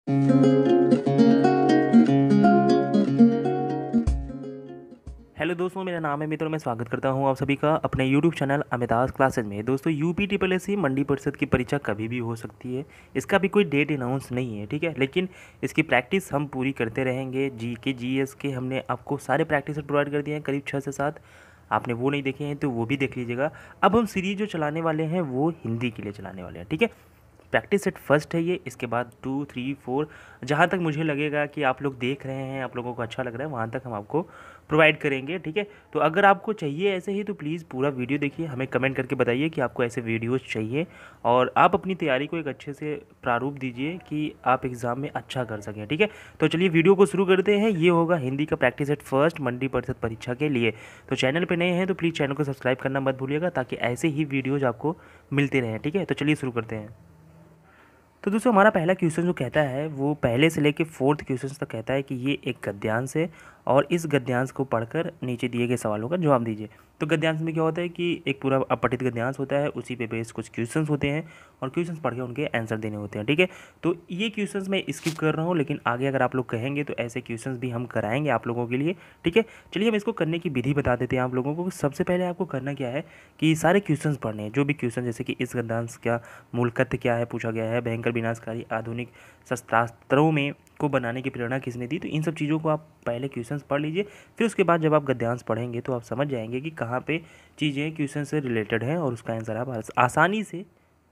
Hello दोस्तों, मेरा नाम है मित्र। मैं स्वागत करता हूं आप सभी का अपने यूट्यूब चैनल अमिताज क्लासेज में। दोस्तों, यूपी ट्रिपल एस सी मंडी परिषद की परीक्षा कभी भी हो सकती है। इसका भी कोई डेट अनाउंस नहीं है, ठीक है। लेकिन इसकी प्रैक्टिस हम पूरी करते रहेंगे। जीएस के हमने आपको सारे प्रैक्टिस प्रोवाइड कर दिए हैं, करीब 6 से 7। आपने वो नहीं देखे हैं तो वो भी देख लीजिएगा। अब हम सीरीज जो चलाने वाले हैं वो हिंदी के लिए चलाने वाले हैं, ठीक है। प्रैक्टिस सेट फर्स्ट है ये। इसके बाद 2, 3, 4, जहाँ तक मुझे लगेगा कि आप लोग देख रहे हैं, आप लोगों को अच्छा लग रहा है, वहाँ तक हम आपको प्रोवाइड करेंगे, ठीक है। तो अगर आपको चाहिए ऐसे ही तो प्लीज़ पूरा वीडियो देखिए, हमें कमेंट करके बताइए कि आपको ऐसे वीडियोस चाहिए, और आप अपनी तैयारी को एक अच्छे से प्रारूप दीजिए कि आप एग्ज़ाम में अच्छा कर सकें, ठीक है। तो चलिए वीडियो को शुरू करते हैं। ये होगा हिंदी का प्रैक्टिस सेट फर्स्ट मंडी परिषद परीक्षा के लिए। तो चैनल पर नए हैं तो प्लीज़ चैनल को सब्सक्राइब करना मत भूलिएगा, ताकि ऐसे ही वीडियोज़ आपको मिलते रहें, ठीक है। तो चलिए शुरू करते हैं। तो दोस्तों, हमारा पहला क्वेश्चन जो कहता है वो पहले से लेके फोर्थ क्वेश्चन तक कहता है कि ये एक गद्यांश है, और इस गद्यांश को पढ़कर नीचे दिए गए सवालों का जवाब दीजिए। तो गद्यांश में क्या होता है कि एक पूरा अपठित गद्यांश होता है, उसी पे बेस्ड कुछ क्वेश्चंस होते हैं, और क्वेश्चंस पढ़ के उनके आंसर देने होते हैं, ठीक है। तो ये क्वेश्चंस मैं स्किप कर रहा हूँ, लेकिन आगे अगर आप लोग कहेंगे तो ऐसे क्वेश्चंस भी हम कराएंगे आप लोगों के लिए, ठीक है। चलिए हम इसको करने की विधि बता देते हैं आप लोगों को। सबसे पहले आपको करना क्या है कि सारे क्वेश्चंस पढ़ने हैं, जो भी क्वेश्चन, जैसे कि इस गद्यांश का मूल कथ्य क्या है पूछा गया है, भयंकर विनाशकारी आधुनिक शस्त्रास्त्रों में को बनाने की प्रेरणा किसने दी। तो इन सब चीज़ों को आप पहले क्वेश्चंस पढ़ लीजिए, फिर उसके बाद जब आप गद्यांश पढ़ेंगे तो आप समझ जाएंगे कि कहाँ पे चीज़ें क्वेश्चन से रिलेटेड हैं, और उसका आंसर आप आसानी से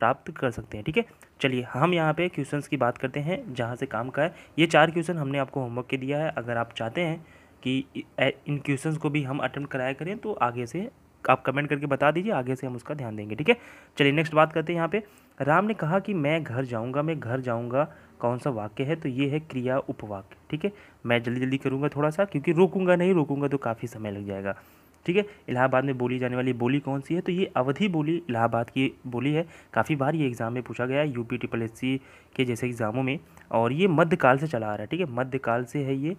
प्राप्त कर सकते हैं, ठीक है। चलिए हम यहाँ पे क्वेश्चंस की बात करते हैं जहाँ से काम का है। ये 4 क्वेश्चन हमने आपको होमवर्क के दिया है। अगर आप चाहते हैं कि इन क्वेश्चंस को भी हम अटेम्प्ट कराया करें तो आगे से आप कमेंट करके बता दीजिए, आगे से हम उसका ध्यान देंगे, ठीक है। चलिए नेक्स्ट बात करते हैं। यहाँ पे राम ने कहा कि मैं घर जाऊँगा, कौन सा वाक्य है। तो ये है क्रिया उपवाक्य, ठीक है। मैं जल्दी जल्दी करूँगा थोड़ा सा, क्योंकि रोकूंगा तो काफ़ी समय लग जाएगा, ठीक है। इलाहाबाद में बोली जाने वाली बोली कौन सी है। तो ये अवधी बोली इलाहाबाद की बोली है। काफ़ी बार ये एग्ज़ाम में पूछा गया है, यूपी ट्रिपल एस सी के जैसे एग्ज़ामों में, और ये मध्यकाल से चला आ रहा है, ठीक है। मध्यकाल से है ये,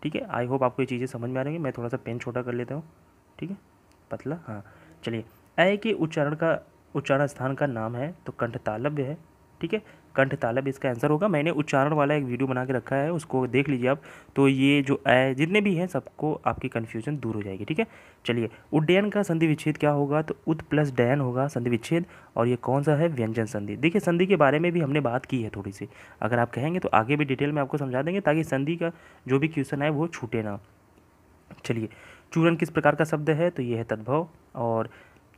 ठीक है। आई होप आपको ये चीज़ें समझ में आ रही हैं। मैं थोड़ा सा पेन छोटा कर लेता हूँ, ठीक है, पतला, हाँ। चलिए, अ के उच्चारण स्थान का नाम है तो कंठतालव्य है, ठीक है। कंठतालव्य इसका आंसर होगा। मैंने उच्चारण वाला एक वीडियो बना के रखा है, उसको देख लीजिए आप। तो ये जो अ जितने भी हैं सबको आपकी कन्फ्यूजन दूर हो जाएगी, ठीक है। चलिए, उड्डयन का संधि विच्छेद क्या होगा। तो उत प्लस डयन होगा संधि विच्छेद, और ये कौन सा है, व्यंजन संधि। देखिए, संधि के बारे में भी हमने बात की है थोड़ी सी, अगर आप कहेंगे तो आगे भी डिटेल में आपको समझा देंगे, ताकि संधि का जो भी क्वेश्चन है वो छूटे ना। चलिए, चूरण किस प्रकार का शब्द है। तो ये है तद्भव, और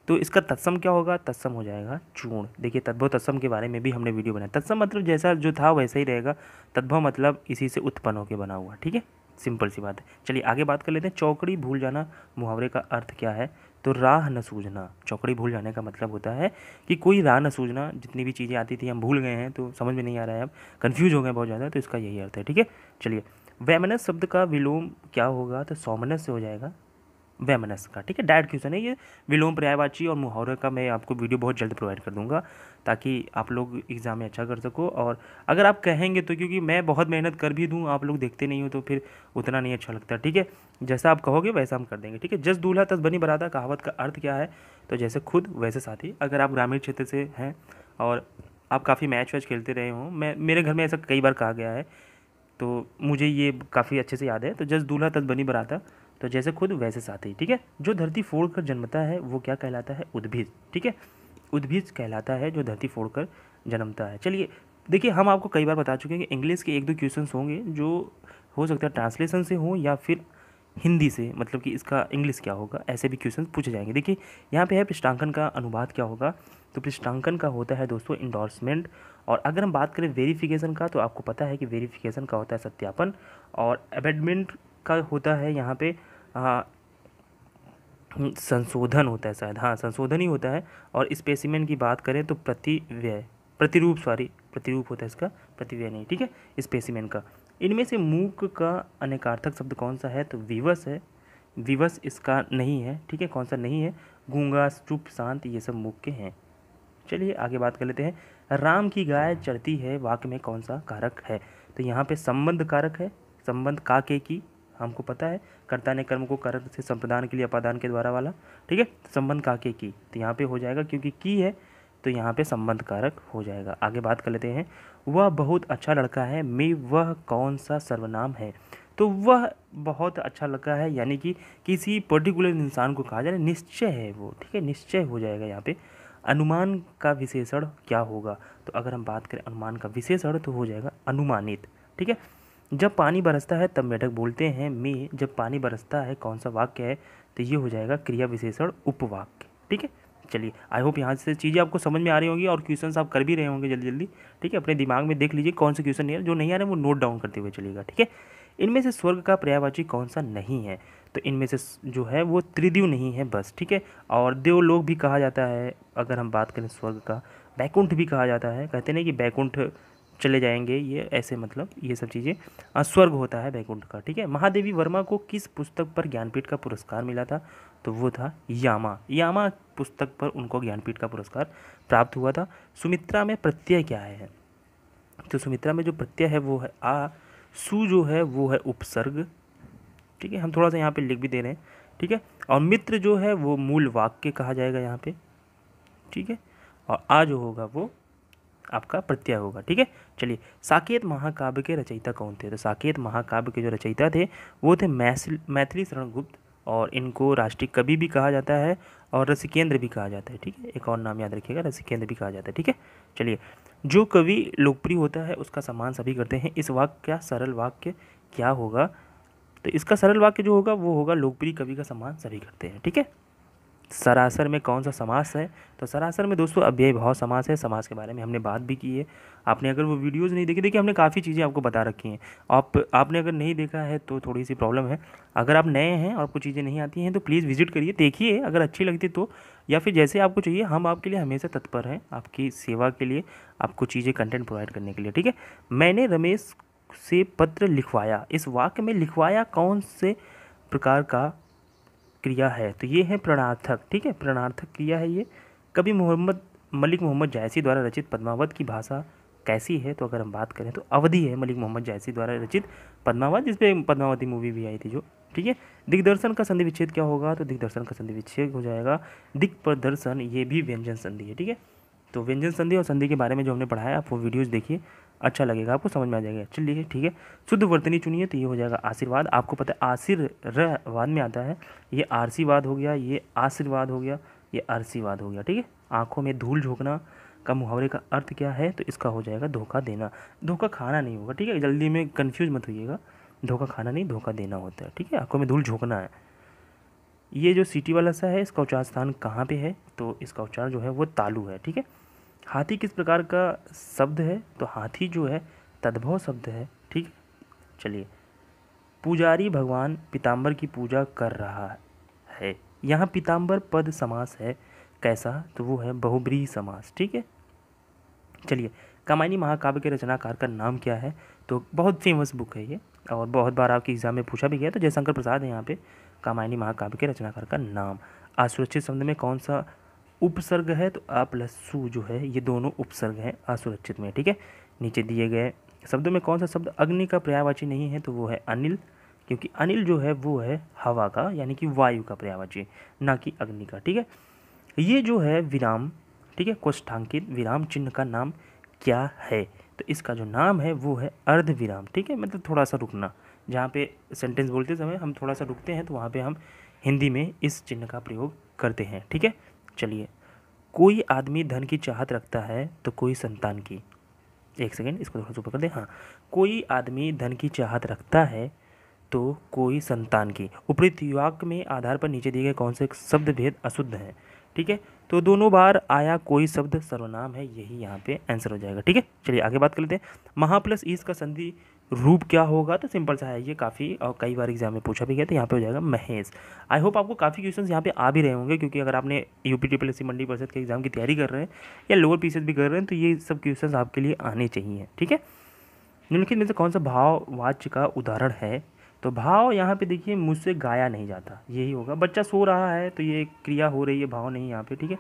तो इसका तत्सम क्या होगा, तत्सम हो जाएगा चूर्ण। देखिए, तद्भव तत्सम के बारे में भी हमने वीडियो बनाया। तत्सम मतलब जैसा जो था वैसा ही रहेगा, तद्भव मतलब इसी से उत्पन्न होकर बना हुआ, ठीक है। सिंपल सी बात है। चलिए आगे बात कर लेते हैं। चौकड़ी भूल जाना मुहावरे का अर्थ क्या है। तो राह न सूझना। चौकड़ी भूल जाने का मतलब होता है कि कोई राह न सूझना, जितनी भी चीज़ें आती थी हम भूल गए हैं, तो समझ में नहीं आ रहा है, अब कन्फ्यूज हो गए बहुत ज़्यादा, तो इसका यही अर्थ है, ठीक है। चलिए, वैमनस शब्द का विलोम क्या होगा। तो सौमनस से हो जाएगा वैमनस का, ठीक है। डायरेक्ट क्वेश्चन है ये। विलोम पर्यायवाची और मुहावरे का मैं आपको वीडियो बहुत जल्द प्रोवाइड कर दूंगा, ताकि आप लोग एग्ज़ाम में अच्छा कर सको। और अगर आप कहेंगे तो, क्योंकि मैं बहुत मेहनत कर भी दूँ, आप लोग देखते नहीं हो तो फिर उतना नहीं अच्छा लगता, ठीक है। जैसा आप कहोगे वैसा हम कर देंगे, ठीक है। जस दूल्हा तस बनी बराता कहावत का अर्थ क्या है। तो जैसे खुद वैसे साथी। अगर आप ग्रामीण क्षेत्र से हैं और आप काफ़ी मैच वैच खेलते रहे हों, मेरे घर में ऐसा कई बार कहा गया है, तो मुझे ये काफ़ी अच्छे से याद है। तो जस दूल्हा तस बनी बराता, तो जैसे खुद वैसे साथी, ठीक है। जो धरती फोड़कर जन्मता है वो क्या कहलाता है, उद्भिज, ठीक है। उद्भिज कहलाता है जो धरती फोड़कर जन्मता है। चलिए, देखिए, हम आपको कई बार बता चुके हैं कि इंग्लिश के 1-2 क्वेश्चंस होंगे जो हो सकता है ट्रांसलेशन से हो, या फिर हिंदी से, मतलब कि इसका इंग्लिश क्या होगा, ऐसे भी क्वेश्चन पूछे जाएंगे। देखिए, यहाँ पे है पृष्ठांकन का अनुवाद क्या होगा। तो पृष्ठांकन का होता है दोस्तों इंडोर्समेंट। और अगर हम बात करें वेरिफिकेशन का, तो आपको पता है कि वेरिफिकेशन का होता है सत्यापन, और अमेंडमेंट का होता है यहाँ पे संशोधन होता है शायद, हाँ संशोधन ही होता है। और स्पेसिमेन की बात करें तो प्रतिरूप होता है इसका, प्रतिव्यय नहीं, ठीक है, स्पेसिमेन का। इनमें से मूक का अनेकार्थक शब्द कौन सा है। तो विवश है। विवश इसका नहीं है, ठीक है। कौन सा नहीं है, गूंगा, चुप, शांत, ये सब मूक के हैं। चलिए आगे बात कर लेते हैं। राम की गाय चरती है वाक्य में कौन सा कारक है। तो यहाँ पे संबंध कारक है। संबंध का के की, हमको पता है, कर्ता ने कर्म को कारण से संप्रदान के लिए अपादान के द्वारा वाला, ठीक है। संबंध का के की, तो यहाँ पे हो जाएगा, क्योंकि की है तो यहाँ पे संबंध कारक हो जाएगा। आगे बात कर लेते हैं। वह बहुत अच्छा लड़का है। में वह कौन सा सर्वनाम है? तो वह बहुत अच्छा लड़का है यानी कि किसी पर्टिकुलर इंसान को कहा जाए, निश्चय है वो, ठीक है, निश्चय हो जाएगा यहाँ पे। अनुमान का विशेषण क्या होगा? तो अगर हम बात करें अनुमान का विशेषण तो हो जाएगा अनुमानित, ठीक है। जब पानी बरसता है तब मेढक बोलते हैं। में जब पानी बरसता है कौन सा वाक्य है? तो ये हो जाएगा क्रिया विशेषण उपवाक्य, ठीक है। चलिए, आई होप यहाँ से चीज़ें आपको समझ में आ रही होंगी और क्वेश्चंस आप कर भी रहे होंगे जल्दी जल्दी, ठीक है। अपने दिमाग में देख लीजिए कौन से क्वेश्चन नहीं है, जो नहीं आ रहे वो नोट डाउन करते हुए चलिएगा, ठीक है। इनमें से स्वर्ग का पर्यायवाची कौन सा नहीं है? तो इनमें से जो है वो त्रिदिव नहीं है बस, ठीक है। और देवलोक भी कहा जाता है, अगर हम बात करें स्वर्ग का। बैकुंठ भी कहा जाता है, कहते नहीं कि बैकुंठ चले जाएंगे, ये ऐसे मतलब ये सब चीज़ें स्वर्ग होता है बैकुंठ का, ठीक है। महादेवी वर्मा को किस पुस्तक पर ज्ञानपीठ का पुरस्कार मिला था? तो वो था यामा। यामा पुस्तक पर उनको ज्ञानपीठ का पुरस्कार प्राप्त हुआ था। सुमित्रा में प्रत्यय क्या है? तो सुमित्रा में जो प्रत्यय है वो है आ। सु जो है वो है उपसर्ग, ठीक है। हम थोड़ा सा यहाँ पे लिख भी दे रहे हैं, ठीक है। और मित्र जो है वो मूल वाक्य कहा जाएगा यहाँ पे, ठीक है। और आ जो होगा वो आपका प्रत्यय होगा, ठीक है। चलिए, साकेत महाकाव्य के रचयिता कौन थे? तो साकेत महाकाव्य के जो रचयिता थे वो थे मैथिली शरण गुप्त, और इनको राष्ट्रीय कवि भी कहा जाता है और रसिकेंद्र भी कहा जाता है, ठीक है। एक और नाम याद रखिएगा, रसिकेंद्र भी कहा जाता है, ठीक है। चलिए, जो कवि लोकप्रिय होता है उसका सम्मान सभी करते हैं। इस वाक्य का सरल वाक्य क्या होगा? तो इसका सरल वाक्य जो होगा वो होगा लोकप्रिय कवि का सम्मान सभी करते हैं, ठीक है। सरासर में कौन सा समास है? तो सरासर में दोस्तों अव्यय भाव समास है। समास के बारे में हमने बात भी की है, आपने अगर वो वीडियोज़ नहीं देखी, देखिए हमने काफ़ी चीज़ें आपको बता रखी हैं। आपने अगर नहीं देखा है तो थोड़ी सी प्रॉब्लम है। अगर आप नए हैं और आपको चीज़ें नहीं आती हैं तो प्लीज़ विजिट करिए, देखिए, अगर अच्छी लगती तो, या फिर जैसे आपको चाहिए, हम आपके लिए हमेशा तत्पर हैं, आपकी सेवा के लिए, आपको चीज़ें कंटेंट प्रोवाइड करने के लिए, ठीक है। मैंने रमेश से पत्र लिखवाया, इस वाक्य में लिखवाया कौन से प्रकार का क्रिया है? तो ये है प्रणार्थक, ठीक है, प्रणार्थक क्रिया है ये। कवि मलिक मोहम्मद जायसी द्वारा रचित पद्मावत की भाषा कैसी है? तो अगर हम बात करें तो अवधी है मलिक मोहम्मद जायसी द्वारा रचित पद्मावत, जिसपे पद्मावती मूवी भी आई थी जो, ठीक है। दिग्दर्शन का संधि विच्छेद क्या होगा? तो दिग्दर्शन का संधि विच्छेद हो जाएगा दिक्प्रदर्शन, ये भी व्यंजन संधि है, ठीक है। तो व्यंजन संधि और संधि के बारे में जो हमने पढ़ाया, आप वो वीडियोज़ देखिए, अच्छा लगेगा, आपको समझ में आ जाएगा। चलिए, ठीक है। शुद्ध वर्तनी चुनिए, तो ये हो जाएगा आशीर्वाद। आपको पता है आशीर्वाद में आता है, ये आरसीवाद हो गया, ये आशीर्वाद हो गया, ये आरसीवाद हो गया, ठीक है। आंखों में धूल झोंकना का मुहावरे का अर्थ क्या है? तो इसका हो जाएगा धोखा देना। धोखा खाना नहीं होगा, ठीक है, जल्दी में कंफ्यूज मत होइएगा, धोखा खाना नहीं, धोखा देना होता है, ठीक है। आंखों में धूल झोंकना है। ये जो सीटी वाला सा है, इसका उच्चार स्थान कहाँ पे है? तो इसका उच्चार जो है वो तालु है, ठीक है। हाथी किस प्रकार का शब्द है? तो हाथी जो है तद्भव शब्द है, ठीक है। चलिए, पुजारी भगवान पीताम्बर की पूजा कर रहा है, यहाँ पीताम्बर पद समास है, कैसा? तो वो है बहुब्रीहि समास, ठीक है। चलिए, कामायनी महाकाव्य के रचनाकार का नाम क्या है? तो बहुत फेमस बुक है ये, और बहुत बार आपके एग्जाम में पूछा भी गया, तो जयशंकर प्रसाद है यहाँ पे कामायनी महाकाव्य के रचनाकार का नाम। असुरक्षित शब्द में कौन सा उपसर्ग है? तो आ प्लस सु जो है ये दोनों उपसर्ग हैं असुरक्षित में, ठीक है। नीचे दिए गए शब्दों में कौन सा शब्द अग्नि का पर्यायवाची नहीं है? तो वो है अनिल, क्योंकि अनिल जो है वो है हवा का यानी कि वायु का पर्यायवाची, ना कि अग्नि का, ठीक है। ये जो है विराम, ठीक है, कोष्ठांकित विराम चिन्ह का नाम क्या है? तो इसका जो नाम है वो है अर्ध विराम, ठीक है। मतलब थोड़ा सा रुकना, जहाँ पे सेंटेंस बोलते समय हम थोड़ा सा रुकते हैं तो वहाँ पे हम हिंदी में इस चिन्ह का प्रयोग करते हैं, ठीक है। चलिए, कोई आदमी धन की चाहत रखता है तो कोई संतान की, एक सेकेंड इसको थोड़ा सा ऊपर कर दे, हाँ, कोई आदमी धन की चाहत रखता है तो कोई संतान की। उपयुक्त वाक्य में आधार पर नीचे दिए गए कौन से शब्द भेद अशुद्ध है? ठीक है, तो दोनों बार आया कोई शब्द सर्वनाम है, यही यहाँ पे आंसर हो जाएगा, ठीक है। चलिए आगे बात कर लेते हैं। महा प्लस ईस का संधि रूप क्या होगा? तो सिंपल सा है ये, काफ़ी और कई बार एग्जाम में पूछा भी गया, तो यहाँ पे हो जाएगा महेश। आई होप आपको काफ़ी क्वेश्चंस यहाँ पे आ भी रहे होंगे, क्योंकि अगर आपने यूपी ट्रिपल मंडी परिषद के एग्जाम की तैयारी कर रहे हैं या लोअर पीसीएस भी कर रहे हैं तो ये सब क्वेश्चंस आपके लिए आने चाहिए, ठीक है। निम्नलिखित में से कौन सा भाव वाच्य का उदाहरण है? तो भाव यहाँ पे देखिए, मुझसे गाया नहीं जाता, यही होगा। बच्चा सो रहा है तो ये क्रिया हो रही है, भाव नहीं यहाँ पे, ठीक है।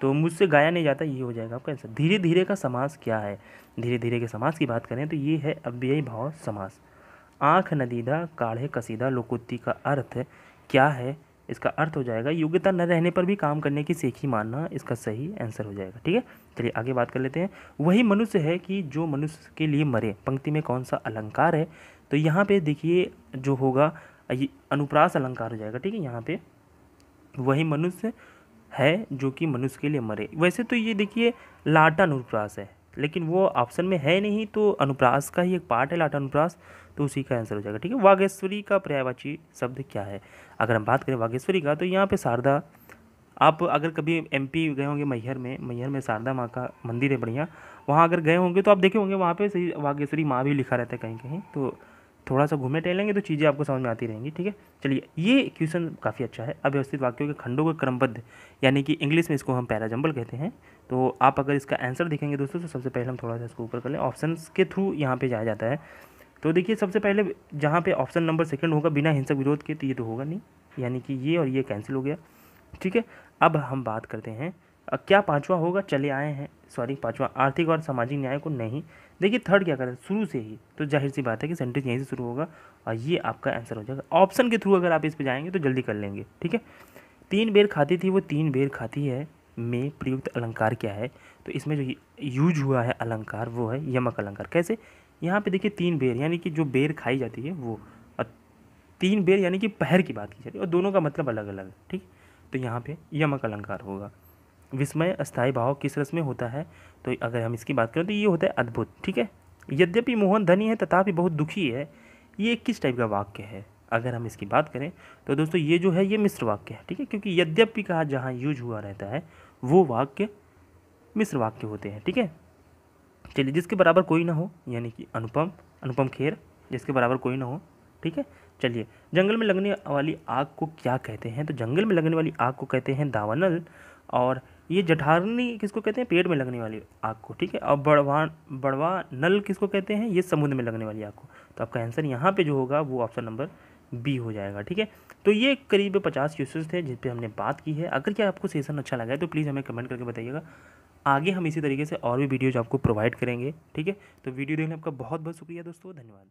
तो मुझसे गाया नहीं जाता, ये हो जाएगा आपका आंसर। धीरे धीरे का समास क्या है? धीरे धीरे के समास की बात करें तो ये है अव्ययी भाव समास। आँख नदीदा काढ़े कसीदा लोकोक्ति का अर्थ क्या है? इसका अर्थ हो जाएगा योग्यता न रहने पर भी काम करने की सीख ही मानना, इसका सही आंसर हो जाएगा। ठीक है, चलिए आगे बात कर लेते हैं। वही मनुष्य है कि जो मनुष्य के लिए मरे, पंक्ति में कौन सा अलंकार है? तो यहाँ पे देखिए जो होगा ये अनुप्रास अलंकार हो जाएगा। ठीक है, यहाँ पे वही मनुष्य है जो कि मनुष्य के लिए मरे। वैसे तो ये देखिए लाटा अनुप्रास है, लेकिन वो ऑप्शन में है नहीं, तो अनुप्रास का ही एक पार्ट है लाटा अनुप्रास, तो उसी का आंसर हो जाएगा। ठीक है, वागेश्वरी का पर्यायवाची शब्द क्या है? अगर हम बात करें वागेश्वरी का, तो यहाँ पे शारदा, आप अगर कभी एमपी गए होंगे मैहर में शारदा माँ का मंदिर है बढ़िया, वहाँ अगर गए होंगे तो आप देखे होंगे वहाँ पे सही वागेश्वरी माँ भी लिखा रहता है कहीं कहीं, तो थोड़ा सा घूमे टहलेंगे तो चीज़ें आपको समझ में आती रहेंगी। ठीक है, चलिए ये क्वेश्चन काफ़ी अच्छा है। अव्यवस्थित वाक्यों के खंडों को क्रमबद्ध, यानी कि इंग्लिश में इसको हम पैराजंबल कहते हैं। तो आप अगर इसका आंसर देखेंगे दोस्तों, तो सबसे पहले हम थोड़ा सा इसको ऊपर कर लें, ऑप्शन के थ्रू यहाँ पे जाया जाता है। तो देखिए सबसे पहले जहाँ पे ऑप्शन नंबर सेकंड होगा बिना हिंसक विरोध के, तो ये तो होगा नहीं, यानी कि ये और ये कैंसिल हो गया। ठीक है, अब हम बात करते हैं क्या पांचवा होगा, चले आए हैं, सॉरी पांचवा आर्थिक और सामाजिक न्याय को नहीं। देखिए थर्ड क्या करें शुरू से ही, तो जाहिर सी बात है कि सेंटेंस यहीं से शुरू होगा और ये आपका आंसर हो जाएगा। ऑप्शन के थ्रू अगर आप इस पे जाएंगे तो जल्दी कर लेंगे। ठीक है, 3 बेर खाती थी वो 3 बेर खाती है में प्रयुक्त अलंकार क्या है? तो इसमें जो यूज हुआ है अलंकार वो है यमक अलंकार। कैसे? यहाँ पे देखिए 3 बेर यानी कि जो बेर खाई जाती है वो, और 3 बेर यानी कि पहर की बात की जाती है, और दोनों का मतलब अलग अलग है। ठीक, तो यहाँ पे यमक अलंकार होगा। विस्मय अस्थायी भाव किस रस में होता है? तो अगर हम इसकी बात करें तो ये होता है अद्भुत। ठीक है, यद्यपि मोहन धनी है तथापि बहुत दुखी है, ये किस टाइप का वाक्य है? अगर हम इसकी बात करें तो दोस्तों ये जो है ये मिश्र वाक्य है। ठीक है, क्योंकि यद्यपि का जहाँ यूज हुआ रहता है वो वाक्य मिश्र वाक्य होते हैं। ठीक है, चलिए जिसके बराबर कोई ना हो, यानी कि अनुपम, अनुपम खेर, जिसके बराबर कोई ना हो। ठीक है, चलिए जंगल में लगने वाली आग को क्या कहते हैं? तो जंगल में लगने वाली आग को कहते हैं दावानल, और ये जठारनी किसको कहते हैं? पेड़ में लगने वाली आग को। ठीक है, और बड़वा नल किसको कहते हैं? ये समुद्र में लगने वाली आग को। तो आपका आंसर यहाँ पे जो होगा वो ऑप्शन नंबर बी हो जाएगा। ठीक है, तो ये करीब 50 क्वेश्चन थे जिस पे हमने बात की है। अगर क्या आपको सेशन अच्छा लगा है तो प्लीज़ हमें कमेंट करके बताइएगा। आगे हम इसी तरीके से और भी वीडियोज आपको प्रोवाइड करेंगे। ठीक है, तो वीडियो देखने आपका बहुत बहुत शुक्रिया दोस्तों, धन्यवाद।